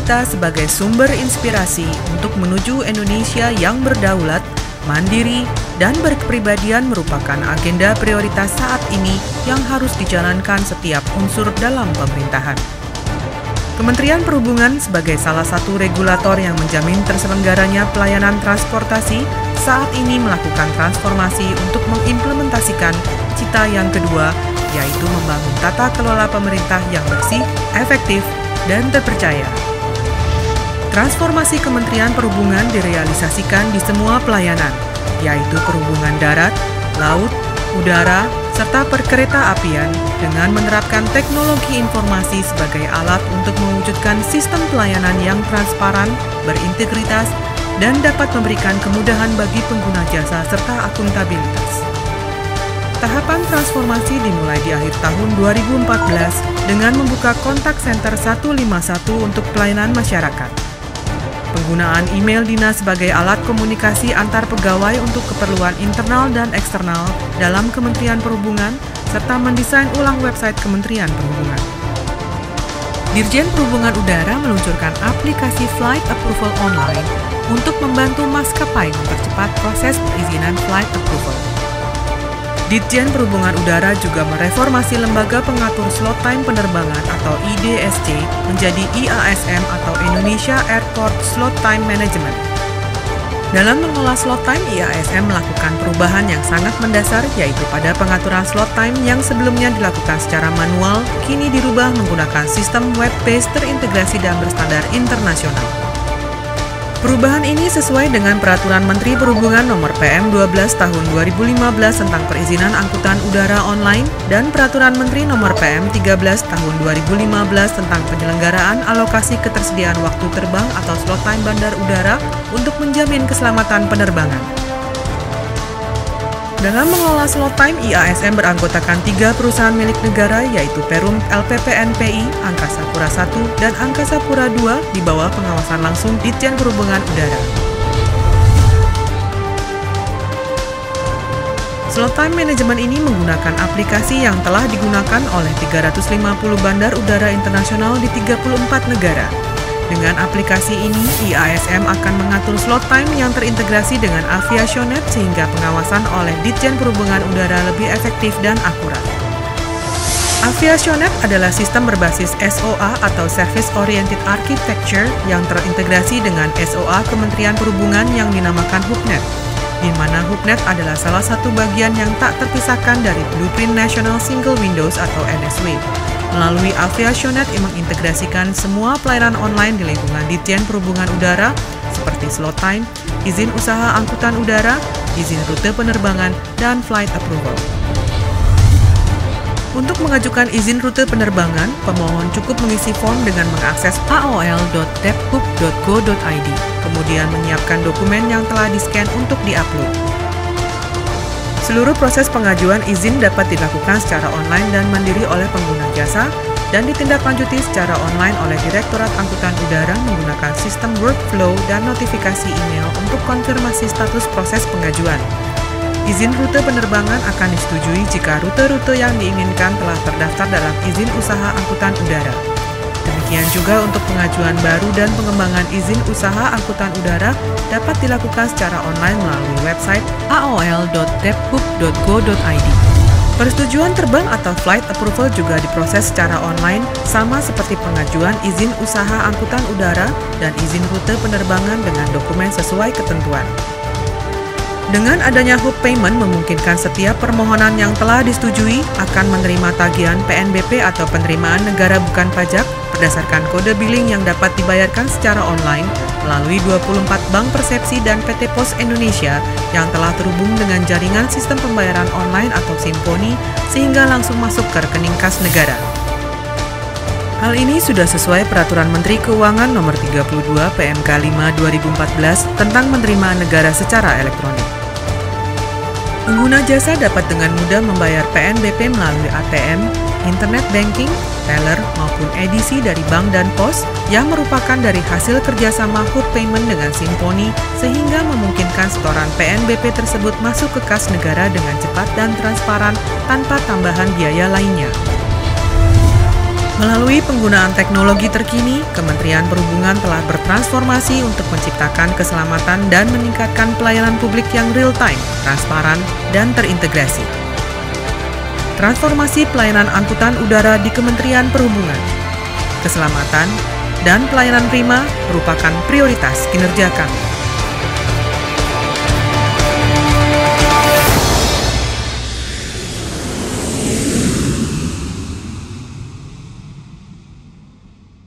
kita sebagai sumber inspirasi untuk menuju Indonesia yang berdaulat, mandiri, dan berkepribadian merupakan agenda prioritas saat ini yang harus dijalankan setiap unsur dalam pemerintahan. Kementerian Perhubungan sebagai salah satu regulator yang menjamin terselenggaranya pelayanan transportasi saat ini melakukan transformasi untuk mengimplementasikan cita yang kedua, yaitu membangun tata kelola pemerintah yang bersih, efektif, dan terpercaya. Transformasi Kementerian Perhubungan direalisasikan di semua pelayanan, yaitu perhubungan darat, laut, udara, serta perkereta-apian dengan menerapkan teknologi informasi sebagai alat untuk mewujudkan sistem pelayanan yang transparan, berintegritas, dan dapat memberikan kemudahan bagi pengguna jasa serta akuntabilitas. Tahapan transformasi dimulai di akhir tahun 2014 dengan membuka kontak center 151 untuk pelayanan masyarakat. Penggunaan email dinas sebagai alat komunikasi antar pegawai untuk keperluan internal dan eksternal dalam Kementerian Perhubungan, serta mendesain ulang website Kementerian Perhubungan. Dirjen Perhubungan Udara meluncurkan aplikasi Flight Approval Online untuk membantu maskapai mempercepat proses perizinan flight approval. Ditjen Perhubungan Udara juga mereformasi Lembaga Pengatur Slot Time Penerbangan atau IDSC menjadi IASM atau Indonesia Airport Slot Time Management. Dalam mengelola slot time, IASM melakukan perubahan yang sangat mendasar, yaitu pada pengaturan slot time yang sebelumnya dilakukan secara manual, kini dirubah menggunakan sistem web-based terintegrasi dan berstandar internasional. Perubahan ini sesuai dengan Peraturan Menteri Perhubungan Nomor PM 12 Tahun 2015 tentang perizinan angkutan udara online dan Peraturan Menteri Nomor PM 13 Tahun 2015 tentang penyelenggaraan alokasi ketersediaan waktu terbang atau slot time bandar udara untuk menjamin keselamatan penerbangan. Dalam mengelola slot time, IASM beranggotakan 3 perusahaan milik negara, yaitu Perum LPPNPI, Angkasa Pura I, dan Angkasa Pura II di bawah pengawasan langsung Ditjen Perhubungan Udara. Slot time management ini menggunakan aplikasi yang telah digunakan oleh 350 bandar udara internasional di 34 negara. Dengan aplikasi ini, IASM akan mengatur slot time yang terintegrasi dengan Aviationet sehingga pengawasan oleh Ditjen Perhubungan Udara lebih efektif dan akurat. Aviationet adalah sistem berbasis SOA atau Service Oriented Architecture yang terintegrasi dengan SOA Kementerian Perhubungan yang dinamakan HubNet, di mana HubNet adalah salah satu bagian yang tak terpisahkan dari Blueprint National Single Windows atau NSW. Melalui Aviationet mengintegrasikan semua pelayanan online di lingkungan Ditjen Perhubungan Udara seperti slot time, izin usaha angkutan udara, izin rute penerbangan, dan flight approval. Untuk mengajukan izin rute penerbangan, pemohon cukup mengisi form dengan mengakses aol.depthub.go.id, kemudian menyiapkan dokumen yang telah di-scan untuk di-upload. Seluruh proses pengajuan izin dapat dilakukan secara online dan mandiri oleh pengguna jasa dan ditindaklanjuti secara online oleh Direktorat Angkutan Udara menggunakan sistem workflow dan notifikasi email untuk konfirmasi status proses pengajuan. Izin rute penerbangan akan disetujui jika rute-rute yang diinginkan telah terdaftar dalam izin usaha angkutan udara. Demikian juga untuk pengajuan baru dan pengembangan izin usaha angkutan udara dapat dilakukan secara online melalui website aol.depthub.go.id. Persetujuan terbang atau flight approval juga diproses secara online, sama seperti pengajuan izin usaha angkutan udara dan izin rute penerbangan dengan dokumen sesuai ketentuan. Dengan adanya Hub Payment memungkinkan setiap permohonan yang telah disetujui akan menerima tagihan PNBP atau penerimaan negara bukan pajak berdasarkan kode billing yang dapat dibayarkan secara online melalui 24 bank persepsi dan PT Pos Indonesia yang telah terhubung dengan jaringan sistem pembayaran online atau Simponi sehingga langsung masuk ke rekening kas negara. Hal ini sudah sesuai Peraturan Menteri Keuangan Nomor 32 PMK 5 2014 tentang menerima negara secara elektronik. Pengguna jasa dapat dengan mudah membayar PNBP melalui ATM, internet banking, teller, maupun edisi dari bank dan pos yang merupakan dari hasil kerjasama Hub Payment dengan Simponi sehingga memungkinkan setoran PNBP tersebut masuk ke kas negara dengan cepat dan transparan tanpa tambahan biaya lainnya. Melalui penggunaan teknologi terkini, Kementerian Perhubungan telah bertransformasi untuk menciptakan keselamatan dan meningkatkan pelayanan publik yang real-time, transparan, dan terintegrasi. Transformasi pelayanan angkutan udara di Kementerian Perhubungan. Keselamatan dan pelayanan prima merupakan prioritas kinerja kami.